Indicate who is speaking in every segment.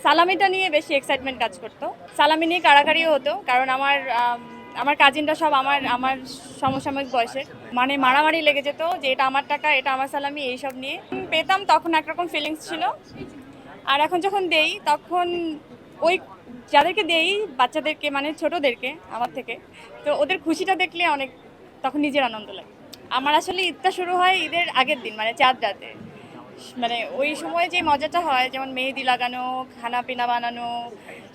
Speaker 1: সালামিটা নিয়ে বেশি এক্সাইটমেন্ট কাজ করতো। সালামি নিয়ে কাড়াকাড়িও হতো, কারণ আমার কাজিনরা সব আমার আমার সমসাময়িক বয়সের। মানে মারামারি লেগে যেত যে এটা আমার টাকা, এটা আমার সালামি, এইসব নিয়ে পেতাম তখন একরকম ফিলিংস ছিল। আর এখন যখন দেই তখন ওই যাদেরকে দেই বাচ্চাদেরকে, মানে ছোটদেরকে আমার থেকে, তো ওদের খুশিটা দেখলে অনেক তখন নিজের আনন্দ লাগে। আমার আসলে ঈদটা শুরু হয় ঈদের আগের দিন, মানে চাঁদ রাতে। মানে ওই সময় যে মজাটা হয়, যেমন মেহেদি লাগানো, খানা পিনা বানানো,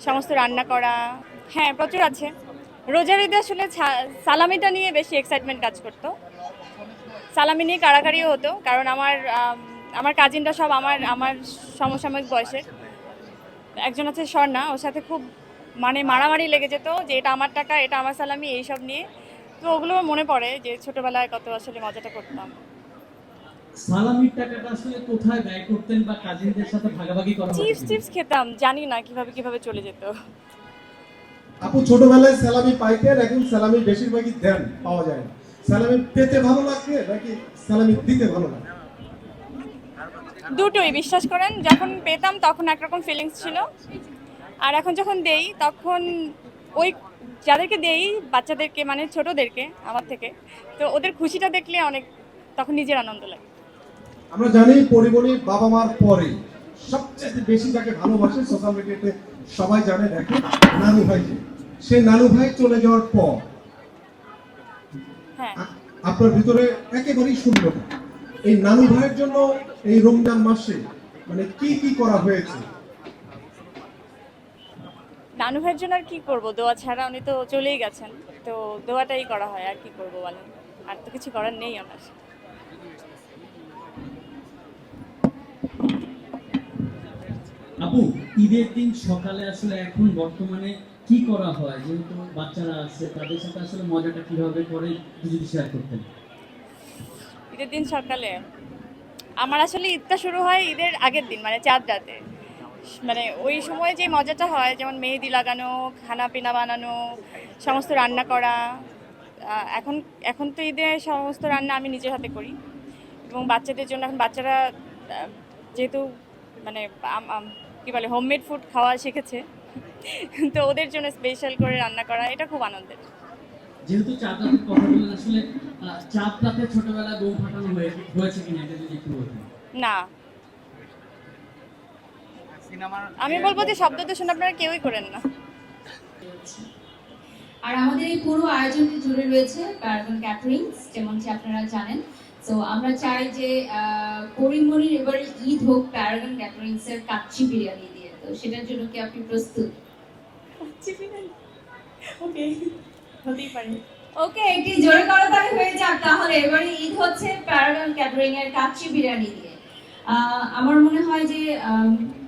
Speaker 1: সমস্ত রান্না করা। হ্যাঁ, প্রচুর আছে। রোজার ঈদে আসলে সালামিটা নিয়ে বেশি এক্সাইটমেন্ট কাজ করতো। সালামি নিয়ে কাড়াকাড়িও হতো, কারণ আমার কাজিনরা সব আমার আমার সমসাময়িক বয়সের। একজন আছে স্বর্ণা, ওর সাথে খুব মানে মারামারি লেগে যেত যে এটা আমার টাকা, এটা আমার সালামি, এইসব নিয়ে। তো ওগুলো মনে পড়ে যে ছোটবেলায় কত আসলে মজাটা করতাম।
Speaker 2: সালামির টাকাটা আসলে কোথায় ব্যয় করতেন বা কাজিনদের সাথে ভাগাভাগি করা হতো
Speaker 1: চিপস
Speaker 2: কিনা?
Speaker 1: চিপস খেতাম, জানি না কিভাবে কিভাবে চলে যেত।
Speaker 3: আপু ছোটবেলায় স্যালামি পাইতেন, এখন স্যালামি বেশিরভাগই দেন, পাওয়া যায় না। স্যালামি পেতে ভালো লাগে নাকি স্যালামি দিতে ভালো লাগে?
Speaker 1: দুটোই, বিশ্বাস করেন। যখন পেতাম তখন একরকম ফিলিংস ছিল, আর এখন যখন দেই তখন ওই যাদেরকে দেই বাচ্চাদেরকে, মানে ছোটদেরকে আমার থেকে, তো ওদের খুশিটা দেখলে অনেক তখন নিজের আনন্দ লাগে।
Speaker 3: আমরা জানি পরিমণি বাবা মার পরে সবচেয়ে বেশি যাকে ভালোবাসে সোশ্যাল মিডিয়াতে সবাই জানে, দেখে নানু ভাইকে। সেই নানু ভাই চলে যাওয়ার পর
Speaker 1: হ্যাঁ,
Speaker 3: আপনার ভিতরে একেবারেই শূন্যতা। এই নানু ভাইয়ের জন্য এই রমজান মাসে মানে কি কি করা হয়েছে?
Speaker 1: নানু ভাইয়ের জন্য আর কি করবো, দোয়া ছাড়া। উনি তো চলেই গেছেন, তো দোয়াটাই করা হয়। আর কি করবো বলেন, আর তো কিছু করার নেই আমার।
Speaker 2: আপু, ঈদের দিন সকালে আসলে এখন বর্তমানে কি করা হয়, যেহেতু বাচ্চারা আছে তাদের সাথে আসলে মজাটা কিভাবে করে যদি শেয়ার করতেন?
Speaker 1: ঈদের দিন সকালে আমার আসলে ঈদটা শুরু হয় ঈদের আগের দিন, মানে চাঁদ রাতে। মানে ওই সময় যে মজাটা হয়, যেমন মেহেদি লাগানো, খানা পিনা বানানো, সমস্ত রান্না করা। এখন এখন তো ঈদে সমস্ত রান্না আমি নিজের হাতে করি, এবং বাচ্চাদের জন্য এখন বাচ্চারা যেহেতু মানে কি বলে হোমমেড ফুড খাওয়া শিখেছে, তো ওদের জন্য স্পেশাল করে রান্না করা, এটা খুব আনন্দের।
Speaker 2: যেহেতু চাঁদ রাতের কথা বললেন, আসলে চাঁদ রাতে ছোটবেলায় বোম ফাটানো হয়েছে কিনা এটা যদি একটু বলতেন।
Speaker 1: না, আমি বলবো যে শব্দ দূষণ আপনারা কেউই করেন না।
Speaker 4: আর আমাদের এই পুরো আয়োজনটি জুড়ে রয়েছে প্যারাগন ক্যাটারিংস, যেমনটি আপনারা জানেন। তো আমরা চাই যে পরিমণির এবারে ঈদ হোক প্যারাগন ক্যাটারিংস এর কাচ্চি বিরিয়ানি দিয়ে। তো সেটার জন্য কি আপনি প্রস্তুত?
Speaker 1: ওকে, হতেই পারে।
Speaker 4: ওকে, একটি জোরে করতালি হয়ে যাক তাহলে। এবারে ঈদ হচ্ছে প্যারাগন ক্যাটারিং এর কাচ্চি বিরিয়ানি দিয়ে। আমার মনে হয় যে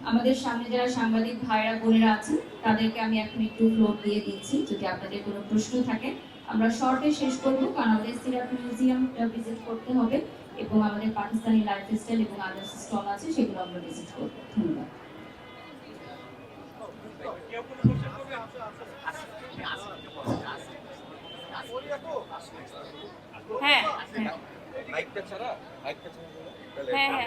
Speaker 4: আমাদের সামনে যারা সাংবাদিক ভাইরা বোনেরা আছেন তাদেরকে আমি এখন একটু ফ্লোর দিয়ে দিচ্ছি, যদি আপনাদের কোনো প্রশ্ন থাকে। আমরা শর্টে শেষ করব, কারণ আমাদের সিরাপ মিউজিয়ামটা ভিজিট করতে হবে এবং আমাদের পাকিস্তানি লাইফস্টাইল এবং আদার্স স্টল আছে, সেগুলো আমরা ভিজিট করব। ধন্যবাদ।
Speaker 1: হ্যাঁ, হ্যাঁ, হ্যাঁ, হ্যাঁ।